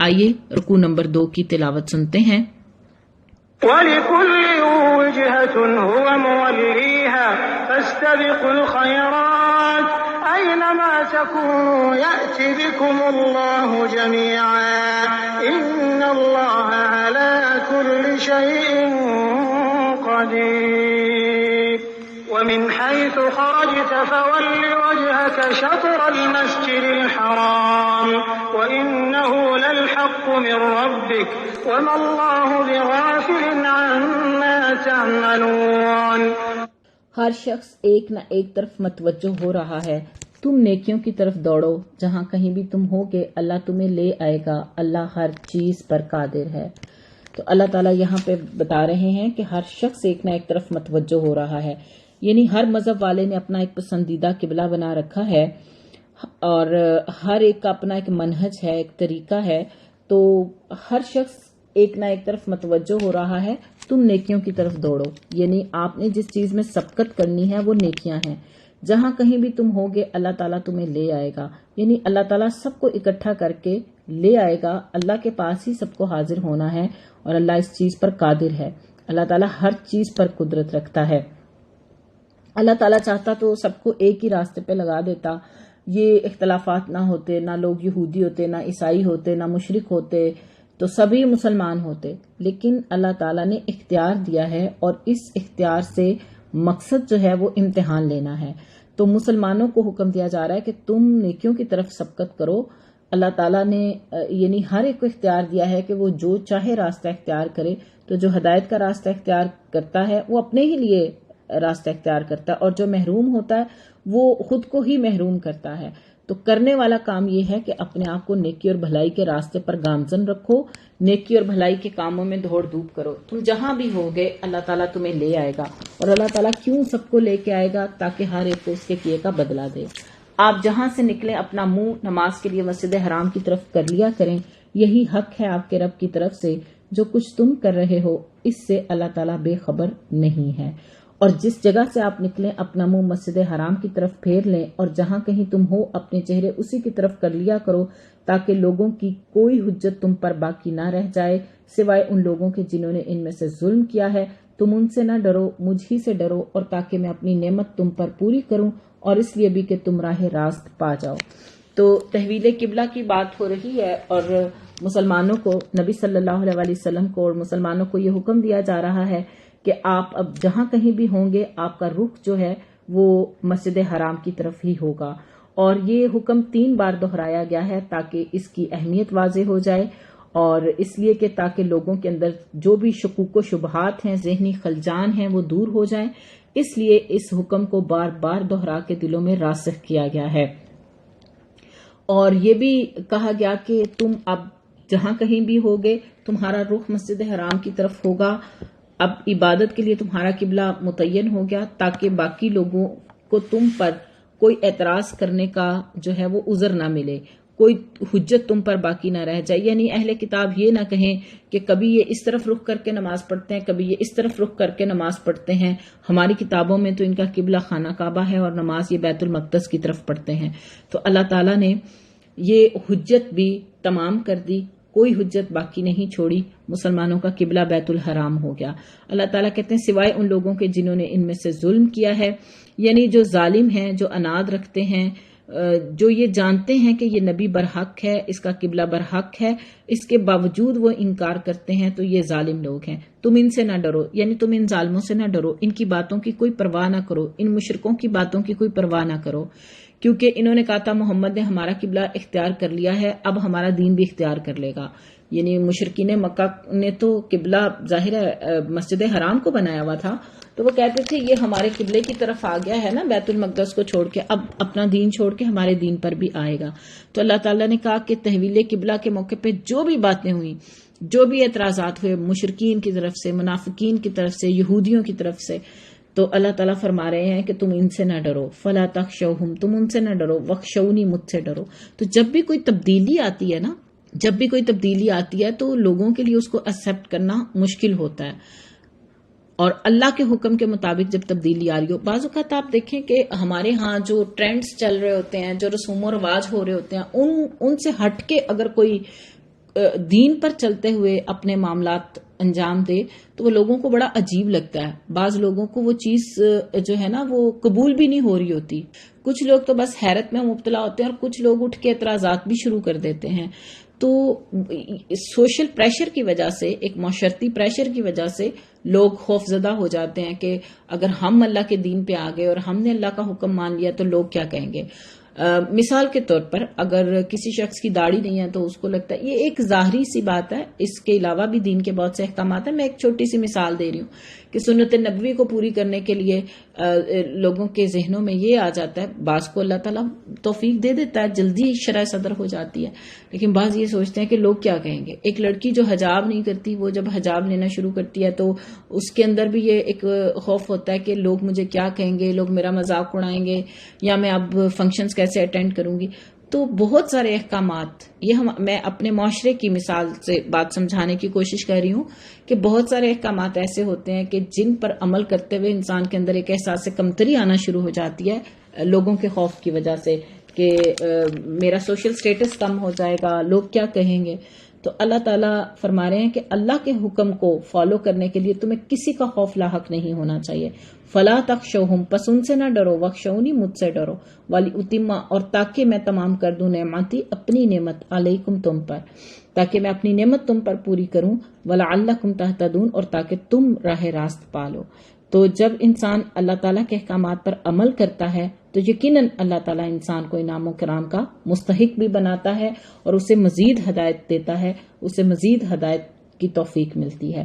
آئیے رکوع نمبر 2 کی تلاوت سنتے ہیں۔ وَلِكُلٍّ وِجْهَةٌ هُوَ مُوَلِّيهَا فَاسْتَبِقُوا الْخَيْرَاتِ أَيْنَمَا تَكُونُوا يَأْتِ بِكُمُ اللَّهُ جَمِيعًا إِنَّ اللَّهَ عَلَى كُلِّ شَيْءٍ قَدِيرٌ وَمِنْ حَيْثُ خَرَجْتَ فَوَلِّ وَجْهَكَ شَطْرَ الْمَسْجِدِ الْحَرَامِ وَإِنَّهُ لَلْحَقُّ مِنْ رَبِّكَ وَمَا اللَّهُ بِغَافِلٍ عَمَّا تَعْمَلُونَ۔ ہر شخص ایک نہ ایک طرف متوجہ ہو رہا ہے، تم نیکیوں کی طرف دوڑو، جہاں کہیں بھی تم ہوگے اللہ تمہیں لے آئے گا، اللہ ہر چیز پر قادر ہے۔ تو اللہ تعالیٰ یہاں پہ بتا رہے ہیں کہ ہر شخص ایک نہ ایک طرف متوجہ ہو رہا ہے، یعنی ہر مذہب والے نے اپنا ایک پسندیدہ قبلہ بنا رکھا ہے اور ہر ایک کا اپنا ایک منہج ہے، ایک طریقہ ہے، تو ہر شخص ایک نہ ایک طرف متوجہ ہو رہا ہے، تم نیکیوں کی طرف دوڑو، یعنی آپ نے جس چیز میں سبقت کرنی ہے وہ نیکیاں ہیں، جہاں کہیں بھی تم ہوگے اللہ تعالیٰ تمہیں لے آئے گا، یعنی اللہ تعالیٰ سب کو اکٹھا کر کے لے آئے گا، اللہ کے پاس ہی سب کو حاضر ہونا ہے اور اللہ اس چیز پر قادر ہے، اللہ تعالیٰ ہر چیز پر قدرت رکھتا ہے۔ اللہ تعالیٰ چاہتا تو سب کو ایک ہی راستے پہ لگا دیتا، یہ اختلافات نہ ہوتے، نہ لوگ یہودی ہوتے، نہ عیسائی ہوتے، نہ مشرک ہوتے، تو سبھی مسلمان ہوتے، لیکن اللہ تعالیٰ نے اختیار دیا ہے اور اس اختیار سے مقصد جو ہے وہ امتحان لینا ہے، تو مسلمانوں کو حکم دیا جا رہا ہے کہ تم نیکیوں کی طرف سبقت کرو۔ اللہ تعالیٰ نے یعنی ہر ایک کو اختیار دیا ہے کہ وہ جو چاہے راستہ اختیار کرے، تو جو ہدایت کا راستہ اختیار کرتا ہے وہ اپنے ہی لیے راستہ اختیار کرتا ہے، اور جو محروم ہوتا ہے وہ خود کو ہی محروم کرتا ہے۔ تو کرنے والا کام یہ ہے کہ اپنے آپ کو نیکی اور بھلائی کے راستے پر گامزن رکھو، نیکی اور بھلائی کے کاموں میں دوڑ دھوپ کرو، تم جہاں بھی ہوگے اللہ تعالیٰ تمہیں لے آئے گا، اور اللہ تعالیٰ کیوں سب کو لے کے آئے گا؟ تاکہ ہر ایک کو اس کے کیے کا بدلہ دے۔ آپ جہاں سے نکلیں اپنا منہ نماز کے لیے مسجد حرام کی طرف کر لیا کریں، یہی حق ہے آپ کے رب کی طرف سے، جو کچھ تم کر رہے ہو اس سے اللہ تعالیٰ بے خبر نہیں ہے۔ اور جس جگہ سے آپ نکلیں اپنا منہ مسجد حرام کی طرف پھیر لیں، اور جہاں کہیں تم ہو اپنے چہرے اسی کی طرف کر لیا کرو، تاکہ لوگوں کی کوئی حجت تم پر باقی نہ رہ جائے سوائے ان لوگوں کے جنہوں نے ان میں سے ظلم کیا ہے۔ تم ان سے نہ ڈرو، مجھ ہی سے ڈرو، اور تاکہ میں اپنی نعمت تم پر پوری کروں، اور اس لیے بھی کہ تم راہ راست پا جاؤ۔ تو تحویل قبلہ کی بات ہو رہی ہے، اور مسلمانوں کو، نبی صلی اللہ علیہ وسلم کو اور مسلمانوں کو یہ حکم دیا جا رہا ہے کہ آپ اب جہاں کہیں بھی ہوں گے آپ کا رخ جو ہے وہ مسجد حرام کی طرف ہی ہوگا، اور یہ حکم 3 بار دہرایا گیا ہے تاکہ اس کی اہمیت واضح ہو جائے، اور اس لیے کہ تاکہ لوگوں کے اندر جو بھی شکوک و شبہات ہیں، ذہنی خلجان ہیں، وہ دور ہو جائیں، اس لیے اس حکم کو بار بار دہرا کے دلوں میں راسخ کیا گیا ہے۔ اور یہ بھی کہا گیا کہ تم اب جہاں کہیں بھی ہوگے تمہارا رخ مسجد حرام کی طرف ہوگا، اب عبادت کے لیے تمہارا قبلہ متعین ہو گیا، تاکہ باقی لوگوں کو تم پر کوئی اعتراض کرنے کا جو ہے وہ عذر نہ ملے، کوئی حجت تم پر باقی نہ رہ جائے، یعنی اہل کتاب یہ نہ کہیں کہ کبھی یہ اس طرف رخ کر کے نماز پڑھتے ہیں، کبھی یہ اس طرف رخ کر کے نماز پڑھتے ہیں، ہماری کتابوں میں تو ان کا قبلہ خانہ کعبہ ہے اور نماز یہ بیت المقدس کی طرف پڑھتے ہیں۔ تو اللہ تعالیٰ نے یہ حجت بھی تمام کر دی، کوئی حجت باقی نہیں چھوڑی، مسلمانوں کا قبلہ بیت الحرام ہو گیا۔ اللہ تعالیٰ کہتے ہیں سوائے ان لوگوں کے جنہوں نے ان میں سے ظلم کیا ہے، یعنی جو ظالم ہیں، جو اناد رکھتے ہیں، جو یہ جانتے ہیں کہ یہ نبی برحق ہے، اس کا قبلہ برحق ہے، اس کے باوجود وہ انکار کرتے ہیں، تو یہ ظالم لوگ ہیں۔ تم ان سے نہ ڈرو، یعنی تم ان ظالموں سے نہ ڈرو، ان کی باتوں کی کوئی پرواہ نہ کرو، ان مشرکوں کی باتوں کی کوئی پرواہ نہ کرو، کیونکہ انہوں نے کہا تھا محمد نے ہمارا قبلہ اختیار کر لیا ہے، اب ہمارا دین بھی اختیار کر لے گا۔ یعنی مشرکین مکہ نے تو قبلہ ظاہر ہے مسجد حرام کو بنایا ہوا تھا، تو وہ کہتے تھے یہ ہمارے قبلے کی طرف آ گیا ہے نا، بیت المقدس کو چھوڑ کے، اب اپنا دین چھوڑ کے ہمارے دین پر بھی آئے گا۔ تو اللہ تعالیٰ نے کہا کہ تحویل قبلہ کے موقع پہ جو بھی باتیں ہوئیں، جو بھی اعتراضات ہوئے مشرکین کی طرف سے، منافقین کی طرف سے، یہودیوں کی طرف سے، تو اللہ تعالیٰ فرما رہے ہیں کہ تم ان سے نہ ڈرو، فلا تخشوہم، تم ان سے نہ ڈرو، وخشونی، مجھ سے ڈرو۔ تو جب بھی کوئی تبدیلی آتی ہے نا، جب بھی کوئی تبدیلی آتی ہے تو لوگوں کے لیے اس کو ایکسیپٹ کرنا مشکل ہوتا ہے، اور اللہ کے حکم کے مطابق جب تبدیلی آ رہی ہو، بعض اوقات آپ دیکھیں کہ ہمارے ہاں جو ٹرینڈز چل رہے ہوتے ہیں، جو رسوم و رواج ہو رہے ہوتے ہیں، ان سے ہٹ کے اگر کوئی دین پر چلتے ہوئے اپنے معاملات انجام دے تو وہ لوگوں کو بڑا عجیب لگتا ہے. بعض لوگوں کو وہ چیز جو ہے نا وہ قبول بھی نہیں ہو رہی ہوتی. کچھ لوگ تو بس حیرت میں مبتلا ہوتے ہیں اور کچھ لوگ اٹھ کے اعتراضات بھی شروع کر دیتے ہیں. تو سوشل پریشر کی وجہ سے، ایک معاشرتی پریشر کی وجہ سے لوگ خوف زدہ ہو جاتے ہیں کہ اگر ہم اللہ کے دین پہ آ گئے اور ہم نے اللہ کا حکم مان لیا تو لوگ کیا کہیں گے. مثال کے طور پر اگر کسی شخص کی داڑھی نہیں ہے تو اس کو لگتا ہے، یہ ایک ظاہری سی بات ہے، اس کے علاوہ بھی دین کے بہت سے احکامات ہیں. میں ایک چھوٹی سی مثال دے رہی ہوں کہ سنت نبوی کو پوری کرنے کے لیے لوگوں کے ذہنوں میں یہ آ جاتا ہے، بعض کو اللہ تعالیٰ توفیق دے دیتا ہے، جلدی شرح صدر ہو جاتی ہے، لیکن بعض یہ سوچتے ہیں کہ لوگ کیا کہیں گے. ایک لڑکی جو حجاب نہیں کرتی، وہ جب حجاب لینا شروع کرتی ہے تو اس کے اندر بھی یہ ایک خوف ہوتا ہے کہ لوگ مجھے کیا کہیں گے، لوگ میرا مذاق اڑائیں گے، یا میں اب فنکشنز کیسے اٹینڈ کروں گی. تو بہت سارے احکامات، یہ میں اپنے معاشرے کی مثال سے بات سمجھانے کی کوشش کر رہی ہوں کہ بہت سارے احکامات ایسے ہوتے ہیں کہ جن پر عمل کرتے ہوئے انسان کے اندر ایک احساس کمتری آنا شروع ہو جاتی ہے لوگوں کے خوف کی وجہ سے کہ میرا سوشل سٹیٹس کم ہو جائے گا، لوگ کیا کہیں گے. تو اللہ تعالیٰ فرما رہے ہیں کہ اللہ کے حکم کو فالو کرنے کے لیے تمہیں کسی کا خوف لاحق نہیں ہونا چاہیے. فلا تخشوہم، پس ان سے نہ ڈرو، وخشونی، مجھ سے ڈرو، والی اتما، اور تاکہ میں تمام کر دوں نعمتی، اپنی نعمت، علیکم، تم پر، تاکہ میں اپنی نعمت تم پر پوری کروں، ولعلکم تہتدون، اور تاکہ تم راہ راست پالو. تو جب انسان اللہ تعالیٰ کے احکامات پر عمل کرتا ہے تو یقیناً اللہ تعالیٰ انسان کو انعام و کرام کا مستحق بھی بناتا ہے اور اسے مزید ہدایت دیتا ہے، اسے مزید ہدایت کی توفیق ملتی ہے.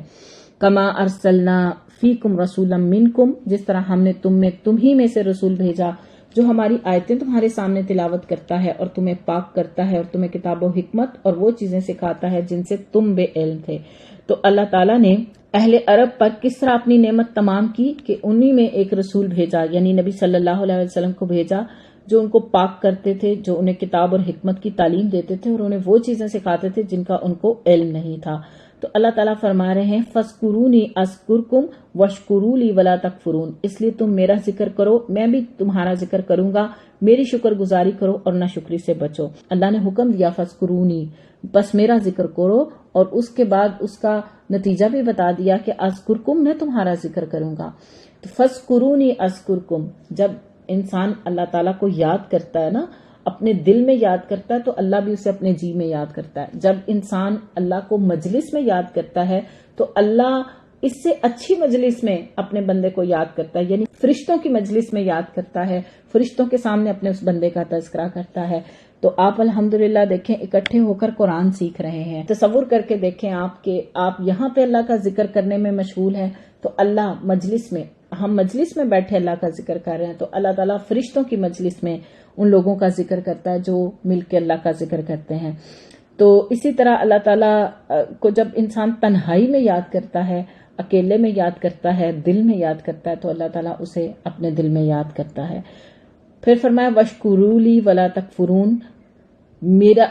کما ارسلنا فیکم رسولا منکم، جس طرح ہم نے تم ہی میں سے رسول بھیجا جو ہماری آیتیں تمہارے سامنے تلاوت کرتا ہے اور تمہیں پاک کرتا ہے اور تمہیں کتاب و حکمت اور وہ چیزیں سکھاتا ہے جن سے تم بے علم تھے. تو اللہ تعالیٰ نے اہل عرب پر کس طرح اپنی نعمت تمام کی کہ انہی میں ایک رسول بھیجا، یعنی نبی صلی اللہ علیہ وسلم کو بھیجا، جو ان کو پاک کرتے تھے، جو انہیں کتاب اور حکمت کی تعلیم دیتے تھے اور انہیں وہ چیزیں سکھاتے تھے جن کا ان کو علم نہیں تھا. تو اللہ تعالیٰ فرما رہے ہیں فَاذْكُرُونِي أَذْكُرْكُمْ وَاشْكُرُوا لِي وَلَا تَكْفُرُونَ، اس لیے تم میرا ذکر کرو، میں بھی تمہارا ذکر کروں گا، میری شکر گزاری کرو اور ناشکری سے بچو. اللہ نے حکم دیا فَاذْكُرُونِي، بس میرا ذکر کرو، اور اس کے بعد اس کا نتیجہ بھی بتا دیا کہ اذکرکم، میں تمہارا ذکر کروں گا. تو فَاذْكُرُونِي أَذْكُرْكُمْ، جب انسان اللہ تعالیٰ کو یاد کرتا ہے نا، اپنے دل میں یاد کرتا ہے تو اللہ بھی اسے اپنے جی میں یاد کرتا ہے. جب انسان اللہ کو مجلس میں یاد کرتا ہے تو اللہ اس سے اچھی مجلس میں اپنے بندے کو یاد کرتا ہے، یعنی فرشتوں کی مجلس میں یاد کرتا ہے، فرشتوں کے سامنے اپنے اس بندے کا تذکرہ کرتا ہے. تو آپ الحمدللہ دیکھیں اکٹھے ہو کر قرآن سیکھ رہے ہیں. تصور کر کے دیکھیں آپ کہ آپ یہاں پہ اللہ کا ذکر کرنے میں مشغول ہیں تو اللہ مجلس میں، ہم مجلس میں بیٹھے اللہ کا ذکر کر رہے ہیں تو اللہ تعالیٰ فرشتوں کی مجلس میں ان لوگوں کا ذکر کرتا ہے جو مل کے اللہ کا ذکر کرتے ہیں. تو اسی طرح اللہ تعالیٰ کو جب انسان تنہائی میں یاد کرتا ہے، اکیلے میں یاد کرتا ہے، دل میں یاد کرتا ہے تو اللہ تعالیٰ اسے اپنے دل میں یاد کرتا ہے. پھر فرمایا وَاشْكُرُوا لِي وَلَا تَكْفُرُونَ،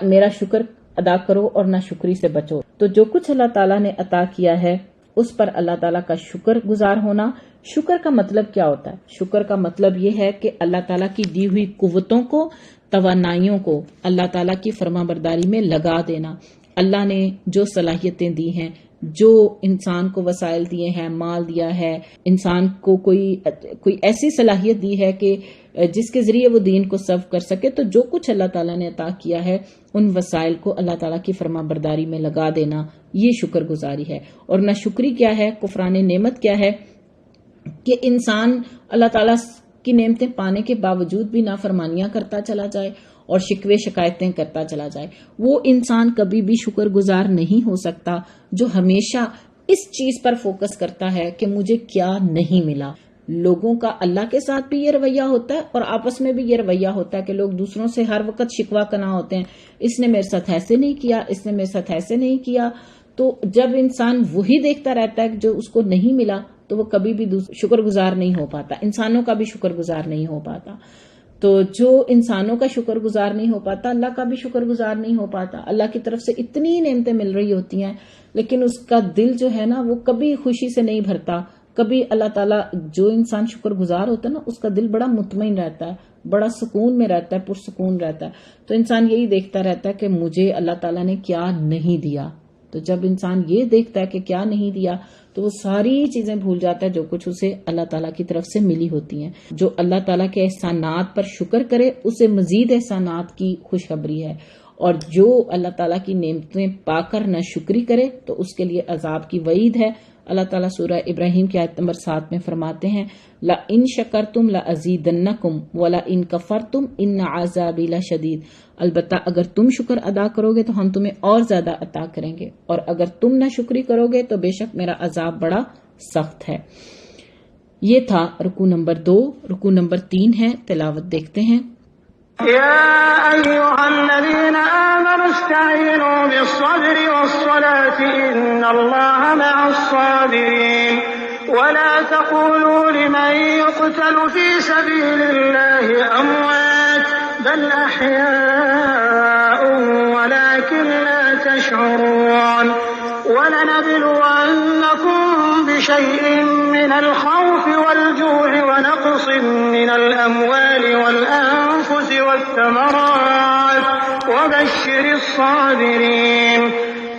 میرا شکر ادا کرو اور نہ شکری سے بچو. تو جو کچھ اللہ تعالیٰ نے عطا کیا ہے اس پر اللہ تعالیٰ کا شکر گزار ہونا. شکر کا مطلب کیا ہوتا ہے؟ شکر کا مطلب یہ ہے کہ اللہ تعالیٰ کی دی ہوئی قوتوں کو، توانائیوں کو اللہ تعالیٰ کی فرما برداری میں لگا دینا. اللہ نے جو صلاحیتیں دی ہیں، جو انسان کو وسائل دیے ہیں، مال دیا ہے، انسان کو کوئی ایسی صلاحیت دی ہے کہ جس کے ذریعے وہ دین کو سرو کر سکے، تو جو کچھ اللہ تعالیٰ نے عطا کیا ہے ان وسائل کو اللہ تعالیٰ کی فرما برداری میں لگا دینا، یہ شکر گزاری ہے. اور ناشکری کیا ہے، کفران نعمت کیا ہے کہ انسان اللہ تعالیٰ کی نعمتیں پانے کے باوجود بھی نافرمانیاں کرتا چلا جائے اور شکوے شکایتیں کرتا چلا جائے. وہ انسان کبھی بھی شکر گزار نہیں ہو سکتا جو ہمیشہ اس چیز پر فوکس کرتا ہے کہ مجھے کیا نہیں ملا. لوگوں کا اللہ کے ساتھ بھی یہ رویہ ہوتا ہے اور آپس میں بھی یہ رویہ ہوتا ہے کہ لوگ دوسروں سے ہر وقت شکوہ کنا ہوتے ہیں، اس نے میرے ساتھ ایسے نہیں کیا، اس نے میرے ساتھ ایسے نہیں کیا. تو جب انسان وہی دیکھتا رہتا ہے جو اس کو نہیں ملا تو وہ کبھی بھی شکر گزار نہیں ہو پاتا، انسانوں کا بھی شکر گزار نہیں ہو پاتا. تو جو انسانوں کا شکر گزار نہیں ہو پاتا، اللہ کا بھی شکر گزار نہیں ہو پاتا. اللہ کی طرف سے اتنی نعمتیں مل رہی ہوتی ہیں لیکن اس کا دل جو ہے نا وہ کبھی خوشی سے نہیں بھرتا کبھی اللہ تعالیٰ جو انسان شکر گزار ہوتا ہے نا اس کا دل بڑا مطمئن رہتا ہے, بڑا سکون میں رہتا ہے, پرسکون رہتا ہے. تو انسان یہی دیکھتا رہتا ہے کہ مجھے اللہ تعالیٰ نے کیا نہیں دیا. تو جب انسان یہ دیکھتا ہے کہ کیا نہیں دیا تو وہ ساری چیزیں بھول جاتا ہے جو کچھ اسے اللہ تعالیٰ کی طرف سے ملی ہوتی ہیں. جو اللہ تعالیٰ کے احسانات پر شکر کرے اسے مزید احسانات کی خوشخبری ہے, اور جو اللہ تعالیٰ کی نعمتیں پا کر نہ شکری کرے تو اس کے لیے عذاب کی وعید ہے. اللہ تعالیٰ سورہ ابراہیم کی آیت نمبر 7 میں فرماتے ہیں لَإِن شَكَرْتُمْ لَأَزِيدَنَّكُمْ وَلَإِن كَفَرْتُمْ إِنَّ عَذَابِي لَشَدِيدٌ. البتہ اگر تم شکر ادا کرو گے تو ہم تمہیں اور زیادہ عطا کریں گے, اور اگر تم نہ شکری کرو گے تو بے شک میرا عذاب بڑا سخت ہے. یہ تھا رکوع نمبر 2. رکوع نمبر 3 ہے, تلاوت دیکھتے ہیں. يا أيها الذين آمنوا استعينوا بالصبر والصلاة إن الله مع الصابرين ولا تقولوا لمن يقتل في سبيل الله أموات بل أحياء ولكن لا تشعرون ولنبلونكم بشيء من الخوف والجوع ونقص من الأموال والأنفس والثمرات وبشر الصابرين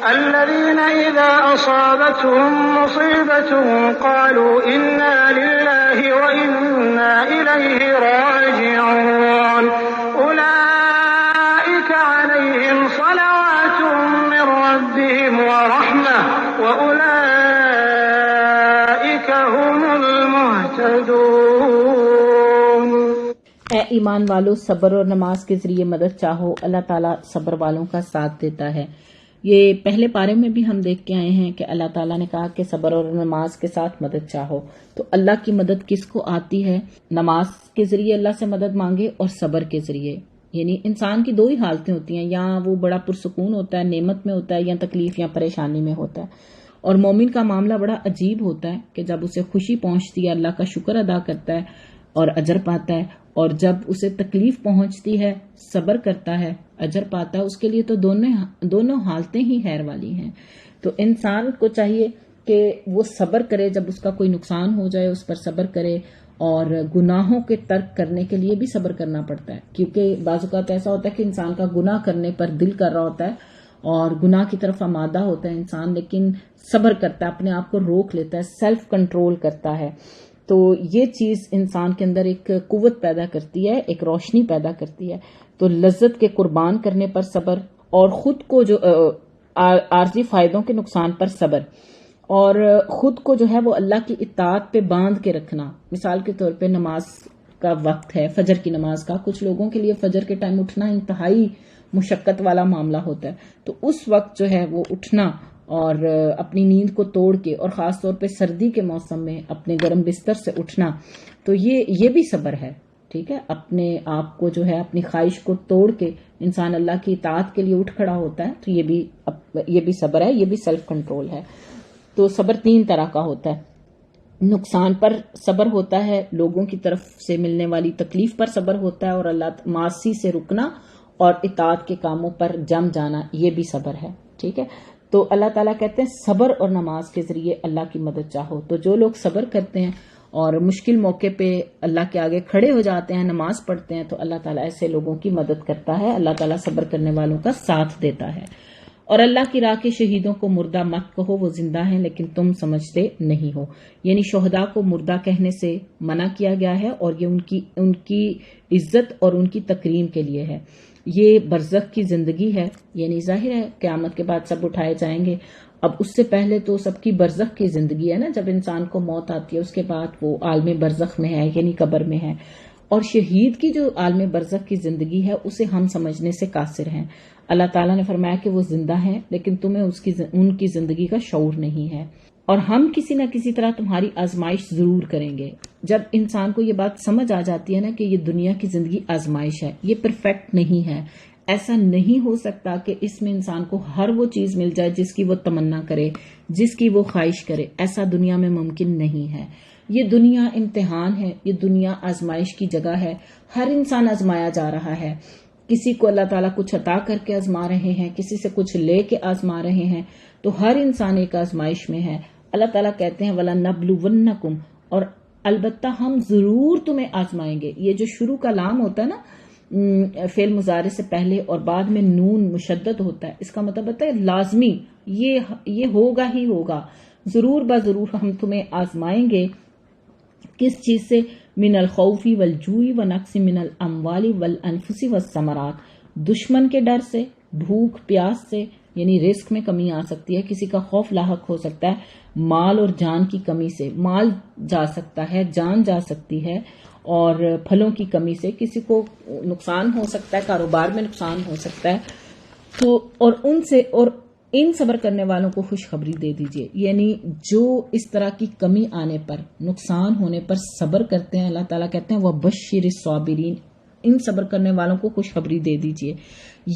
الذين إذا أصابتهم مصيبة قالوا إنا لله وإنا إليه راجعون أولئك عليهم صلوات من ربهم ورحمة وأولئك هم المهتدون. اے ایمان والو, صبر اور نماز کے ذریعے مدد چاہو, اللہ تعالیٰ صبر والوں کا ساتھ دیتا ہے. یہ پہلے پارے میں بھی ہم دیکھ کے آئے ہیں کہ اللہ تعالیٰ نے کہا کہ صبر اور نماز کے ساتھ مدد چاہو. تو اللہ کی مدد کس کو آتی ہے؟ نماز کے ذریعے اللہ سے مدد مانگے اور صبر کے ذریعے. یعنی انسان کی دو ہی حالتیں ہوتی ہیں, یا وہ بڑا پرسکون ہوتا ہے, نعمت میں ہوتا ہے, یا تکلیف یا پریشانی میں ہوتا ہے. اور مومن کا معاملہ بڑا عجیب ہوتا ہے کہ جب اسے خوشی پہنچتی ہے اللہ کا شکر ادا کرتا ہے اور اجر پاتا ہے, اور جب اسے تکلیف پہنچتی ہے صبر کرتا ہے اجر پاتا ہے. اس کے لیے تو دونوں حالتیں ہی خیر والی ہیں. تو انسان کو چاہیے کہ وہ صبر کرے, جب اس کا کوئی نقصان ہو جائے اس پر صبر کرے, اور گناہوں کے ترک کرنے کے لیے بھی صبر کرنا پڑتا ہے, کیونکہ بعض اوقات ایسا ہوتا ہے کہ انسان کا گناہ کرنے پر دل کر رہا ہوتا ہے اور گناہ کی طرف آمادہ ہوتا ہے انسان, لیکن صبر کرتا ہے, اپنے آپ کو روک لیتا ہے, سیلف کنٹرول کرتا ہے. تو یہ چیز انسان کے اندر ایک قوت پیدا کرتی ہے, ایک روشنی پیدا کرتی ہے. تو لذت کے قربان کرنے پر صبر, اور خود کو جو عارضی فائدوں کے نقصان پر صبر, اور خود کو جو ہے وہ اللہ کی اطاعت پہ باندھ کے رکھنا. مثال کے طور پہ نماز کا وقت ہے, فجر کی نماز کا, کچھ لوگوں کے لیے فجر کے ٹائم اٹھنا انتہائی مشقت والا معاملہ ہوتا ہے. تو اس وقت جو ہے وہ اٹھنا اور اپنی نیند کو توڑ کے, اور خاص طور پہ سردی کے موسم میں اپنے گرم بستر سے اٹھنا, تو یہ بھی صبر ہے. ٹھیک ہے, اپنے آپ کو جو ہے اپنی خواہش کو توڑ کے انسان اللہ کی اطاعت کے لیے اٹھ کھڑا ہوتا ہے, تو یہ بھی صبر ہے, یہ بھی سیلف کنٹرول ہے. تو صبر 3 طرح کا ہوتا ہے. نقصان پر صبر ہوتا ہے, لوگوں کی طرف سے ملنے والی تکلیف پر صبر ہوتا ہے, اور اللہ معاصی سے رکنا اور اطاعت کے کاموں پر جم جانا, یہ بھی صبر ہے. ٹھیک ہے, تو اللہ تعالیٰ کہتے ہیں صبر اور نماز کے ذریعے اللہ کی مدد چاہو. تو جو لوگ صبر کرتے ہیں اور مشکل موقع پہ اللہ کے آگے کھڑے ہو جاتے ہیں, نماز پڑھتے ہیں, تو اللہ تعالیٰ ایسے لوگوں کی مدد کرتا ہے. اللہ تعالیٰ صبر کرنے والوں کا ساتھ دیتا ہے. اور اللہ کی راہ کے شہیدوں کو مردہ مت کہو, وہ زندہ ہیں لیکن تم سمجھتے نہیں ہو. یعنی شہداء کو مردہ کہنے سے منع کیا گیا ہے, اور یہ ان کی عزت اور ان کی تکریم کے لیے ہے. یہ برزخ کی زندگی ہے, یعنی ظاہر ہے قیامت کے بعد سب اٹھائے جائیں گے. اب اس سے پہلے تو سب کی برزخ کی زندگی ہے نا, جب انسان کو موت آتی ہے اس کے بعد وہ عالم برزخ میں ہے, یعنی قبر میں ہے. اور شہید کی جو عالم برزخ کی زندگی ہے اسے ہم سمجھنے سے قاصر ہیں. اللہ تعالیٰ نے فرمایا کہ وہ زندہ ہیں لیکن تمہیں ان کی زندگی کا شعور نہیں ہے, اور ہم کسی نہ کسی طرح تمہاری آزمائش ضرور کریں گے. جب انسان کو یہ بات سمجھ آ جاتی ہے نا کہ یہ دنیا کی زندگی آزمائش ہے, یہ پرفیکٹ نہیں ہے, ایسا نہیں ہو سکتا کہ اس میں انسان کو ہر وہ چیز مل جائے جس کی وہ تمنا کرے, جس کی وہ خواہش کرے, ایسا دنیا میں ممکن نہیں ہے. یہ دنیا امتحان ہے, یہ دنیا آزمائش کی جگہ ہے. ہر انسان آزمایا جا رہا ہے. کسی کو اللہ تعالیٰ کچھ عطا کر کے آزما رہے ہیں, کسی سے کچھ لے کے آزما رہے ہیں. تو ہر انسان ایک آزمائش میں ہے. اللہ تعالیٰ کہتے ہیں وَلَنَبْلُوَنَّكُمْ، اور البتہ ہم ضرور تمہیں آزمائیں گے. یہ جو شروع کا لام ہوتا ہے نا فعل مضارع سے پہلے اور بعد میں نون مشدد ہوتا ہے، اس کا مطلب ہوتا ہے لازمی، یہ ہوگا ہی ہوگا، ضرور بضرور ہم تمہیں آزمائیں گے. کس چیز سے؟ من الخوف والجوع ونقص من الاموال والانفس والثمرات، دشمن کے ڈر سے، بھوک پیاس سے، یعنی رزق میں کمی آ سکتی ہے، کسی کا خوف لاحق ہو سکتا ہے، مال اور جان کی کمی سے، مال جا سکتا ہے، جان جا سکتی ہے، اور پھلوں کی کمی سے کسی کو نقصان ہو سکتا ہے، کاروبار میں نقصان ہو سکتا ہے. تو اور ان صبر کرنے والوں کو خوشخبری دے دیجئے، یعنی جو اس طرح کی کمی آنے پر، نقصان ہونے پر صبر کرتے ہیں، اللہ تعالیٰ کہتے ہیں وَبَشِّرِ الصَّابِرِينَ، ان صبر کرنے والوں کو خوشخبری دے دیجئے.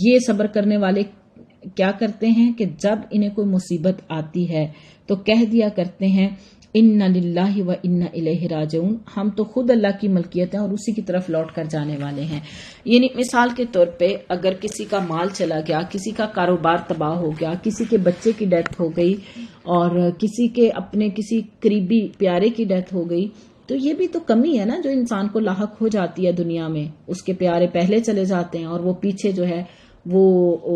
یہ صبر کرنے والے کیا کرتے ہیں کہ جب انہیں کوئی مصیبت آتی ہے تو کہہ دیا کرتے ہیں اِنَّ لِلَّهِ وَإِنَّ إِلَيْهِ راجعون، ہم تو خود اللہ کی ملکیت ہیں اور اسی کی طرف لوٹ کر جانے والے ہیں. یعنی مثال کے طور پہ اگر کسی کا مال چلا گیا، کسی کا کاروبار تباہ ہو گیا، کسی کے بچے کی ڈیتھ ہو گئی، اور کسی کے اپنے کسی قریبی پیارے کی ڈیتھ ہو گئی، تو یہ بھی تو کمی ہے نا جو انسان کو لاحق ہو جاتی ہے دنیا میں. اس کے پیارے پہلے چلے جاتے ہیں اور وہ پیچھے جو ہے وہ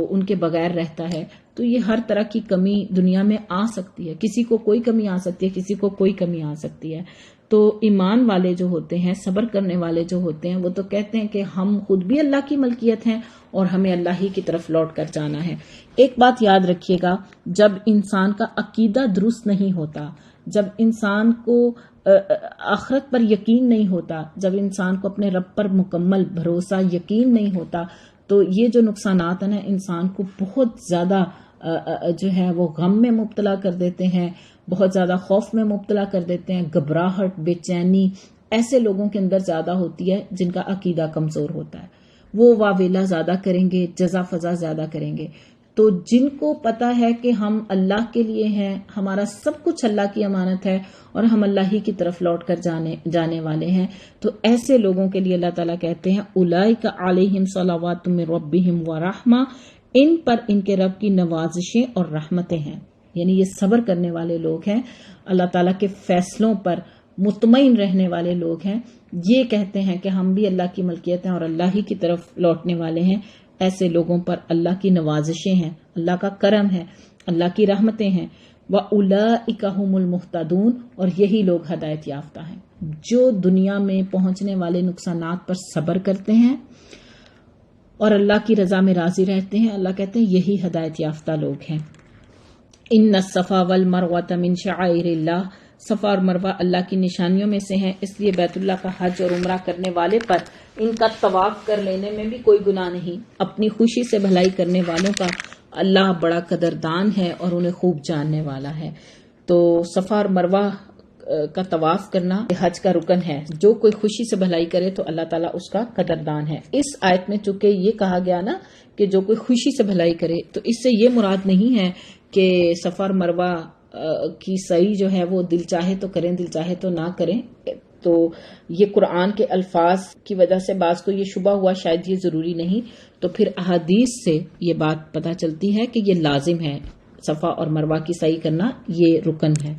ان کے بغیر رہتا ہے. تو یہ ہر طرح کی کمی دنیا میں آ سکتی ہے، کسی کو کوئی کمی آ سکتی ہے، کسی کو کوئی کمی آ سکتی ہے. تو ایمان والے جو ہوتے ہیں، صبر کرنے والے جو ہوتے ہیں، وہ تو کہتے ہیں کہ ہم خود بھی اللہ کی ملکیت ہیں اور ہمیں اللہ ہی کی طرف لوٹ کر جانا ہے. ایک بات یاد رکھیے گا، جب انسان کا عقیدہ درست نہیں ہوتا، جب انسان کو آخرت پر یقین نہیں ہوتا، جب انسان کو اپنے رب پر مکمل بھروسہ یقین نہیں ہوتا، تو یہ جو نقصانات ہیں نا انسان کو بہت زیادہ جو ہے وہ غم میں مبتلا کر دیتے ہیں، بہت زیادہ خوف میں مبتلا کر دیتے ہیں، گھبراہٹ، بے چینی ایسے لوگوں کے اندر زیادہ ہوتی ہے جن کا عقیدہ کمزور ہوتا ہے. وہ واویلا زیادہ کریں گے، جزا فضا زیادہ کریں گے. تو جن کو پتا ہے کہ ہم اللہ کے لیے ہیں، ہمارا سب کچھ اللہ کی امانت ہے اور ہم اللہ ہی کی طرف لوٹ کر جانے والے ہیں، تو ایسے لوگوں کے لیے اللہ تعالیٰ کہتے ہیں اولئک علیہم صلوات من ربہم ورحمہ، ان پر ان کے رب کی نوازشیں اور رحمتیں ہیں. یعنی یہ صبر کرنے والے لوگ ہیں، اللہ تعالیٰ کے فیصلوں پر مطمئن رہنے والے لوگ ہیں. یہ کہتے ہیں کہ ہم بھی اللہ کی ملکیت ہیں اور اللہ ہی کی طرف لوٹنے والے ہیں. ایسے لوگوں پر اللہ کی نوازشیں ہیں، اللہ کا کرم ہے، اللہ کی رحمتیں ہیں. وَأُولَئِكَ هُمُ الْمُهْتَدُونَ، اور یہی لوگ ہدایت یافتہ ہیں جو دنیا میں پہنچنے والے نقصانات پر صبر کرتے ہیں اور اللہ کی رضا میں راضی رہتے ہیں. اللہ کہتے ہیں یہی ہدایت یافتہ لوگ ہیں. ان الصفا والمروہ من شعائر اللہ، صفا اور مروہ اللہ کی نشانیوں میں سے ہیں، اس لیے بیت اللہ کا حج اور عمرہ کرنے والے پر ان کا طواف کر لینے میں بھی کوئی گناہ نہیں. اپنی خوشی سے بھلائی کرنے والوں کا اللہ بڑا قدردان ہے اور انہیں خوب جاننے والا ہے. تو صفا اور مروہ کا طواف کرنا حج کا رکن ہے. جو کوئی خوشی سے بھلائی کرے تو اللہ تعالیٰ اس کا قدردان ہے. اس آیت میں چونکہ یہ کہا گیا نا کہ جو کوئی خوشی سے بھلائی کرے، تو اس سے یہ مراد نہیں ہے کہ صفا اور مروہ کی سعی جو ہے وہ دل چاہے تو کریں، دل چاہے تو نہ کریں. تو یہ قرآن کے الفاظ کی وجہ سے بعض کو یہ شبہ ہوا شاید یہ ضروری نہیں، تو پھر احادیث سے یہ بات پتہ چلتی ہے کہ یہ لازم ہے، صفا اور مروہ کی سعی کرنا یہ رکن ہے.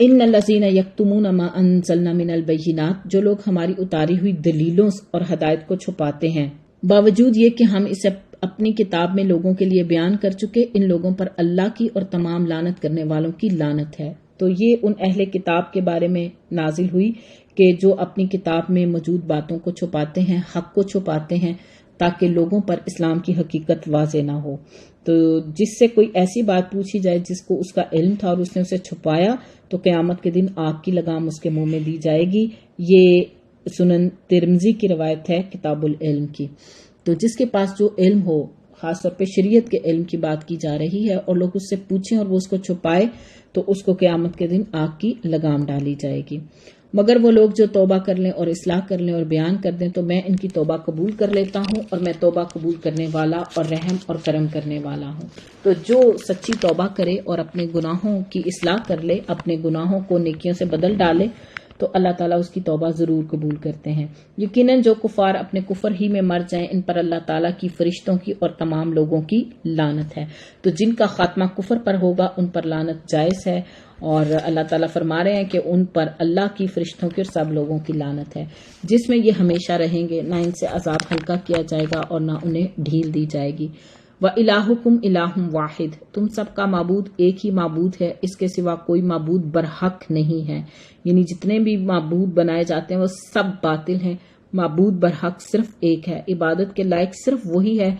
ان الذین یکتمون ما انزلنا من البینات، جو لوگ ہماری اتاری ہوئی دلیلوں اور ہدایت کو چھپاتے ہیں، باوجود یہ کہ ہم اسے اپنی کتاب میں لوگوں کے لیے بیان کر چکے، ان لوگوں پر اللہ کی اور تمام لعنت کرنے والوں کی لعنت ہے. تو یہ ان اہل کتاب کے بارے میں نازل ہوئی کہ جو اپنی کتاب میں موجود باتوں کو چھپاتے ہیں، حق کو چھپاتے ہیں، تاکہ لوگوں پر اسلام کی حقیقت واضح نہ ہو. تو جس سے کوئی ایسی بات پوچھی جائے جس کو اس کا علم تھا اور اس نے اسے چھپایا، تو قیامت کے دن آگ کی لگام اس کے منہ میں دی جائے گی. یہ سنن ترمذی کی روایت ہے کتاب العلم کی. تو جس کے پاس جو علم ہو، خاص طور پہ شریعت کے علم کی بات کی جا رہی ہے، اور لوگ اس سے پوچھیں اور وہ اس کو چھپائے، تو اس کو قیامت کے دن آگ کی لگام ڈالی جائے گی. مگر وہ لوگ جو توبہ کر لیں اور اصلاح کر لیں اور بیان کر دیں تو میں ان کی توبہ قبول کر لیتا ہوں، اور میں توبہ قبول کرنے والا اور رحم اور کرم کرنے والا ہوں. تو جو سچی توبہ کرے اور اپنے گناہوں کی اصلاح کر لے، اپنے گناہوں کو نیکیوں سے بدل ڈالے، تو اللہ تعالیٰ اس کی توبہ ضرور قبول کرتے ہیں۔ یقیناً جو کفار اپنے کفر ہی میں مر جائیں ان پر اللہ تعالیٰ کی فرشتوں کی اور تمام لوگوں کی لعنت ہے۔ تو جن کا خاتمہ کفر پر ہوگا ان پر لعنت جائز ہے، اور اللہ تعالیٰ فرما رہے ہیں کہ ان پر اللہ کی فرشتوں کی اور سب لوگوں کی لعنت ہے، جس میں یہ ہمیشہ رہیں گے، نہ ان سے عذاب ہلکا کیا جائے گا اور نہ انہیں ڈھیل دی جائے گی۔ وَإِلَٰهُكُمْ إِلَٰهٌ وَاحِدٌ، تم سب کا معبود ایک ہی معبود ہے، اس کے سوا کوئی معبود برحق نہیں ہے۔ یعنی جتنے بھی معبود بنائے جاتے ہیں وہ سب باطل ہیں، معبود برحق صرف ایک ہے، عبادت کے لائق صرف وہی ہے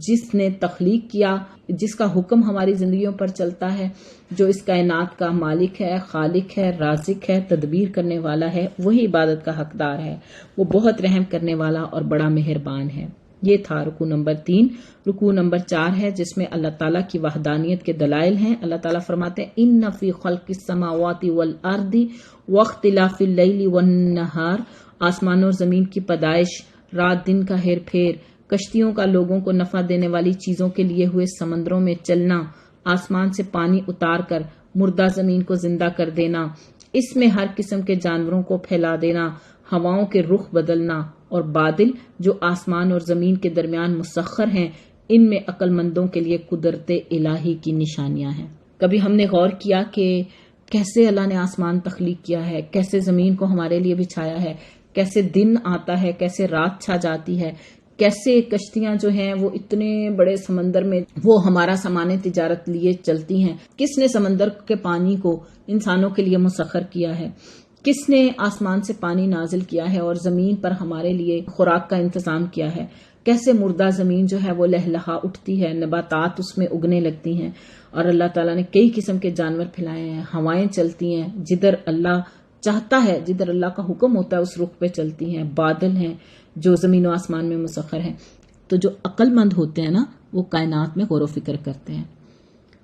جس نے تخلیق کیا، جس کا حکم ہماری زندگیوں پر چلتا ہے، جو اس کائنات کا مالک ہے، خالق ہے، رازق ہے، تدبیر کرنے والا ہے، وہی عبادت کا حقدار ہے۔ وہ بہت رحم کرنے والا اور بڑا مہربان ہے۔ یہ تھا رکوع نمبر 3۔ رکوع نمبر 4 ہے جس میں اللہ تعالیٰ کی وحدانیت کے دلائل ہیں۔ اللہ تعالیٰ فرماتے ہیں ان فی خلق السماوات والارض واختلاف اللیل والنہار، آسمان اور زمین کی پیدائش، رات دن کا ہیر پھیر، کشتیوں کا لوگوں کو نفع دینے والی چیزوں کے لیے ہوئے سمندروں میں چلنا، آسمان سے پانی اتار کر مردہ زمین کو زندہ کر دینا، اس میں ہر قسم کے جانوروں کو پھیلا دینا، ہواؤں کے رخ بدلنا، اور بادل جو آسمان اور زمین کے درمیان مسخر ہیں، ان میں عقل مندوں کے لیے قدرت الہی کی نشانیاں ہیں۔ کبھی ہم نے غور کیا کہ کیسے اللہ نے آسمان تخلیق کیا ہے، کیسے زمین کو ہمارے لیے بچھایا ہے، کیسے دن آتا ہے، کیسے رات چھا جاتی ہے، کیسے کشتیاں جو ہیں وہ اتنے بڑے سمندر میں وہ ہمارا سامان تجارت لیے چلتی ہیں، کس نے سمندر کے پانی کو انسانوں کے لیے مسخر کیا ہے، کس نے آسمان سے پانی نازل کیا ہے اور زمین پر ہمارے لیے خوراک کا انتظام کیا ہے، کیسے مردہ زمین جو ہے وہ لہلہا اٹھتی ہے، نباتات اس میں اگنے لگتی ہیں، اور اللہ تعالیٰ نے کئی قسم کے جانور پھیلائے ہیں، ہوائیں چلتی ہیں جدھر اللہ چاہتا ہے، جدھر اللہ کا حکم ہوتا ہے اس رخ پہ چلتی ہیں، بادل ہیں جو زمین و آسمان میں مسخر ہیں۔ تو جو عقل مند ہوتے ہیں نا وہ کائنات میں غور و فکر کرتے ہیں،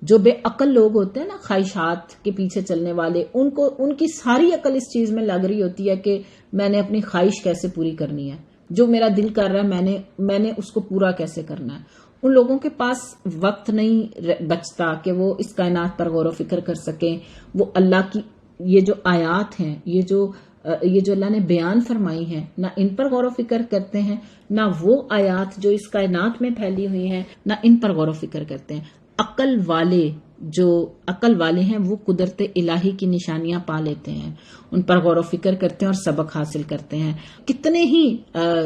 جو بے عقل لوگ ہوتے ہیں نا خواہشات کے پیچھے چلنے والے، ان کی ساری عقل اس چیز میں لگ رہی ہوتی ہے کہ میں نے اپنی خواہش کیسے پوری کرنی ہے، جو میرا دل کر رہا ہے میں نے اس کو پورا کیسے کرنا ہے۔ ان لوگوں کے پاس وقت نہیں بچتا کہ وہ اس کائنات پر غور و فکر کر سکیں، وہ اللہ کی یہ جو آیات ہیں، یہ جو اللہ نے بیان فرمائی ہیں، نہ ان پر غور و فکر کرتے ہیں، نہ وہ آیات جو اس کائنات میں پھیلی ہوئی ہیں نہ ان پر غور و فکر کرتے ہیں۔ عقل والے ہیں وہ قدرت الہی کی نشانیاں پا لیتے ہیں، ان پر غور و فکر کرتے ہیں اور سبق حاصل کرتے ہیں۔ کتنے ہی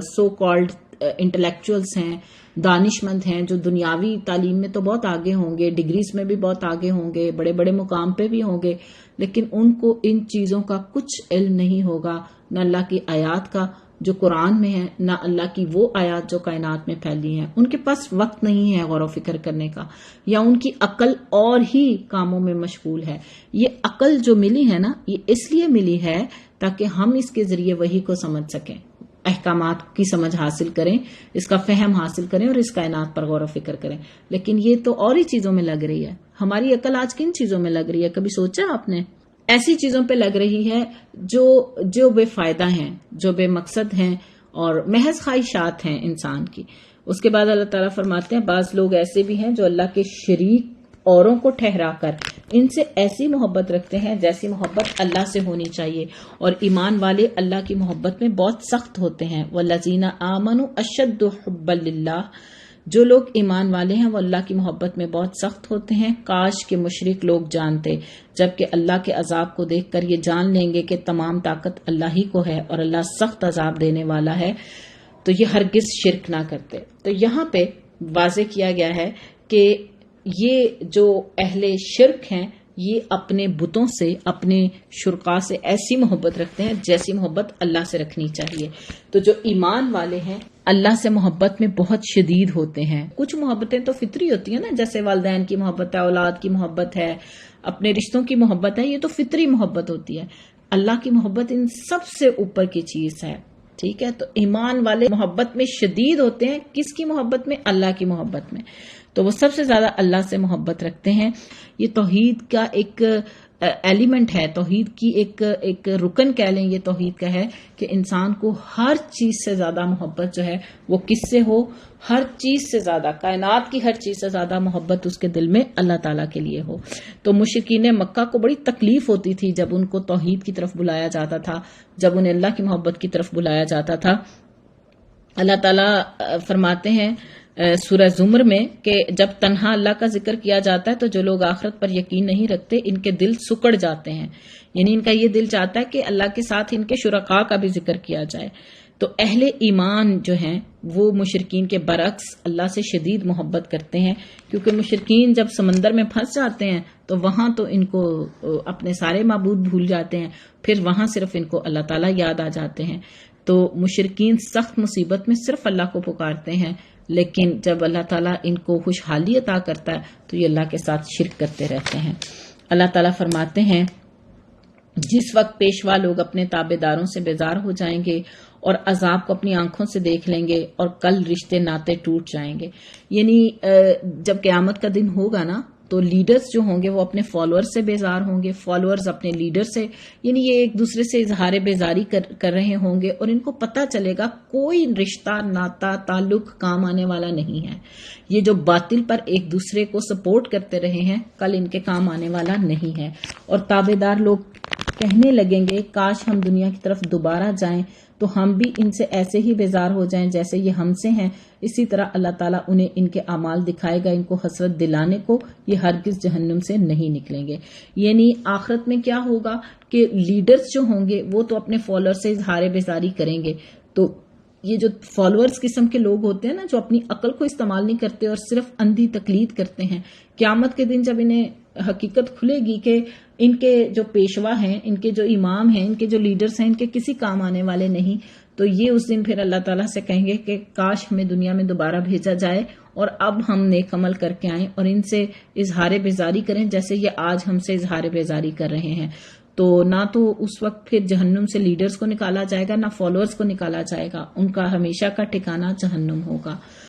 سو کالڈ انٹلیکچوئلس ہیں، دانش مند ہیں، جو دنیاوی تعلیم میں تو بہت آگے ہوں گے، ڈگریز میں بھی بہت آگے ہوں گے، بڑے بڑے مقام پہ بھی ہوں گے، لیکن ان کو ان چیزوں کا کچھ علم نہیں ہوگا، نہ اللہ کی آیات کا جو قرآن میں ہے، نہ اللہ کی وہ آیات جو کائنات میں پھیلی ہیں۔ ان کے پاس وقت نہیں ہے غور و فکر کرنے کا، یا ان کی عقل اور ہی کاموں میں مشغول ہے۔ یہ عقل جو ملی ہے نا، یہ اس لیے ملی ہے تاکہ ہم اس کے ذریعے وحی کو سمجھ سکیں، احکامات کی سمجھ حاصل کریں، اس کا فہم حاصل کریں اور اس کائنات پر غور و فکر کریں۔ لیکن یہ تو اور ہی چیزوں میں لگ رہی ہے۔ ہماری عقل آج کن چیزوں میں لگ رہی ہے؟ کبھی سوچا آپ نے؟ ایسی چیزوں پہ لگ رہی ہے جو بے فائدہ ہیں، جو بے مقصد ہیں اور محض خواہشات ہیں انسان کی۔ اس کے بعد اللہ تعالیٰ فرماتے ہیں بعض لوگ ایسے بھی ہیں جو اللہ کے شریک اوروں کو ٹھہرا کر ان سے ایسی محبت رکھتے ہیں جیسی محبت اللہ سے ہونی چاہیے، اور ایمان والے اللہ کی محبت میں بہت سخت ہوتے ہیں۔ وَالَّذِينَ آمَنُوا أَشَدُّ حُبًّا لِلَّهِ، جو لوگ ایمان والے ہیں وہ اللہ کی محبت میں بہت سخت ہوتے ہیں۔ کاش کے مشرک لوگ جانتے، جبکہ اللہ کے عذاب کو دیکھ کر یہ جان لیں گے کہ تمام طاقت اللہ ہی کو ہے اور اللہ سخت عذاب دینے والا ہے، تو یہ ہرگز شرک نہ کرتے۔ تو یہاں پہ واضح کیا گیا ہے کہ یہ جو اہل شرک ہیں یہ اپنے بتوں سے، اپنے شرکا سے ایسی محبت رکھتے ہیں جیسی محبت اللہ سے رکھنی چاہیے۔ تو جو ایمان والے ہیں اللہ سے محبت میں بہت شدید ہوتے ہیں۔ کچھ محبتیں تو فطری ہوتی ہیں نا، جیسے والدین کی محبت ہے، اولاد کی محبت ہے، اپنے رشتوں کی محبت ہے، یہ تو فطری محبت ہوتی ہے۔ اللہ کی محبت ان سب سے اوپر کی چیز ہے، ٹھیک ہے؟ تو ایمان والے محبت میں شدید ہوتے ہیں۔ کس کی محبت میں؟ اللہ کی محبت میں۔ تو وہ سب سے زیادہ اللہ سے محبت رکھتے ہیں۔ یہ توحید کا ایک ایلیمنٹ ہے توحید کی، ایک رکن کہہ لیں یہ توحید کا ہے کہ انسان کو ہر چیز سے زیادہ محبت جو ہے وہ کس سے ہو، ہر چیز سے زیادہ، کائنات کی ہر چیز سے زیادہ محبت اس کے دل میں اللہ تعالیٰ کے لیے ہو۔ تو مشرکین مکہ کو بڑی تکلیف ہوتی تھی جب ان کو توحید کی طرف بلایا جاتا تھا، جب انہیں اللہ کی محبت کی طرف بلایا جاتا تھا۔ اللہ تعالیٰ فرماتے ہیں سورہ زمر میں کہ جب تنہا اللہ کا ذکر کیا جاتا ہے تو جو لوگ آخرت پر یقین نہیں رکھتے ان کے دل سکڑ جاتے ہیں، یعنی ان کا یہ دل چاہتا ہے کہ اللہ کے ساتھ ان کے شرکاء کا بھی ذکر کیا جائے۔ تو اہل ایمان جو ہیں وہ مشرکین کے برعکس اللہ سے شدید محبت کرتے ہیں، کیونکہ مشرکین جب سمندر میں پھنس جاتے ہیں تو وہاں تو ان کو اپنے سارے معبود بھول جاتے ہیں، پھر وہاں صرف ان کو اللہ تعالیٰ یاد آ جاتے ہیں۔ تو مشرکین سخت مصیبت میں صرف اللہ کو پکارتے ہیں، لیکن جب اللہ تعالیٰ ان کو خوشحالی عطا کرتا ہے تو یہ اللہ کے ساتھ شرک کرتے رہتے ہیں۔ اللہ تعالیٰ فرماتے ہیں جس وقت پیشوا لوگ اپنے تابع داروں سے بیزار ہو جائیں گے اور عذاب کو اپنی آنکھوں سے دیکھ لیں گے اور کل رشتے ناطے ٹوٹ جائیں گے، یعنی جب قیامت کا دن ہوگا نا تو لیڈرز جو ہوں گے وہ اپنے فالوور سے بیزار ہوں گے، فالوورز اپنے لیڈر سے، یعنی یہ ایک دوسرے سے اظہار بیزاری کر رہے ہوں گے، اور ان کو پتہ چلے گا کوئی رشتہ ناتا تعلق کام آنے والا نہیں ہے۔ یہ جو باطل پر ایک دوسرے کو سپورٹ کرتے رہے ہیں کل ان کے کام آنے والا نہیں ہے۔ اور تابع دار لوگ کہنے لگیں گے کاش ہم دنیا کی طرف دوبارہ جائیں تو ہم بھی ان سے ایسے ہی بیزار ہو جائیں جیسے یہ ہم سے ہیں۔ اسی طرح اللہ تعالیٰ انہیں ان کے اعمال دکھائے گا، ان کو حسرت دلانے کو، یہ ہرگز جہنم سے نہیں نکلیں گے۔ یعنی آخرت میں کیا ہوگا کہ لیڈرز جو ہوں گے وہ تو اپنے فالوور سے اظہار بیزاری کریں گے، تو یہ جو فالوورز قسم کے لوگ ہوتے ہیں نا جو اپنی عقل کو استعمال نہیں کرتے اور صرف اندھی تقلید کرتے ہیں، قیامت کے دن جب انہیں حقیقت کھلے گی کہ ان کے جو پیشوا ہیں، ان کے جو امام ہیں، ان کے جو لیڈرز ہیں، ان کے کسی کام آنے والے نہیں، تو یہ اس دن پھر اللہ تعالیٰ سے کہیں گے کہ کاش ہمیں دنیا میں دوبارہ بھیجا جائے اور اب ہم نیک عمل کر کے آئیں اور ان سے اظہار بیزاری کریں جیسے یہ آج ہم سے اظہار بیزاری کر رہے ہیں۔ تو نہ تو اس وقت پھر جہنم سے لیڈرز کو نکالا جائے گا، نہ فالوورز کو نکالا جائے گا، ان کا ہمیشہ کا ٹھکانہ جہنم ہوگا۔